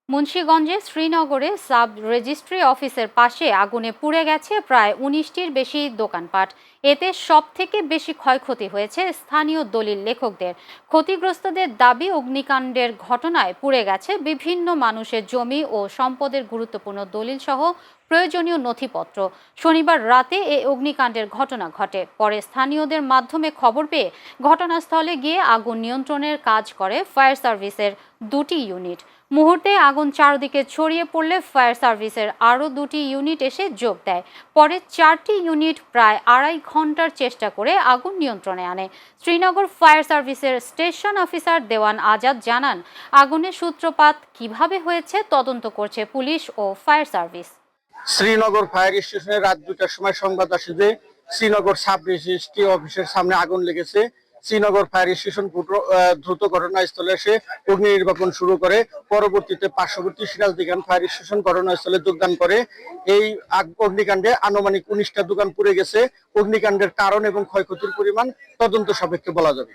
মুন্সিগঞ্জে শ্রীনগরে sub registry অফিসের পাশে আগুনে পুড়ে গেছে প্রায় ১৯টির বেশি দোকানপাট। এতে সবথেকে বেশি ক্ষয়ক্ষতি হয়েছে স্থানীয় দলিল লেখকদের। ক্ষতিগ্রস্তদের দাবি, অগ্নিকাণ্ডের ঘটনায় পুড়ে গেছে বিভিন্ন মানুষের জমি ও সম্পদের গুরুত্বপূর্ণ দলিল সহ প্রয়োজনীয় নথিপত্র। শনিবার রাতে এই অগ্নিকাণ্ডের ঘটনা ঘটে। পরে স্থানীয়দের মাধ্যমে খবর পেয়ে ঘটনাস্থলে গিয়ে আগুন নিয়ন্ত্রণের কাজ করে ফায়ার সার্ভিসের দুটি ইউনিট। মুহূর্তে আগুন চারদিকে ছড়িয়ে পড়লে ফায়ার সার্ভিসের আরও দুটি ইউনিট এসে যোগ দেয়। পরে 4টি ইউনিট প্রায় 2.5 ঘন্টার চেষ্টা করে আগুন নিয়ন্ত্রণে আনে। শ্রীনগর ফায়ার সার্ভিসের স্টেশন অফিসার দেওয়ান আজাদ জানান, আগুনের সূত্রপাত কিভাবে হয়েছে তদন্ত করছে পুলিশ ও ফায়ার সার্ভিস। শ্রীনগর ফায়ার স্টেশনে রাত 2টার সময় সংবাদ আসে যে শ্রীনগর সাব রেজিস্ট্রি অফিসের সামনে আগুন লেগেছে। শ্রীনগর ফায়ার স্টেশন দ্রুত ঘটনাস্থলে এসে অগ্নি নির্বাপন শুরু করে। পরবর্তীতে পার্শ্ববর্তী সিরাজদিখান ফায়ার স্টেশন ঘটনাস্থলে যোগদান করে। এই অগ্নিকাণ্ডে আনুমানিক 19টা দোকান পুড়ে গেছে। অগ্নিকাণ্ডের কারণ এবং ক্ষয়ক্ষতির পরিমাণ তদন্ত সাপেক্ষে বলা যাবে।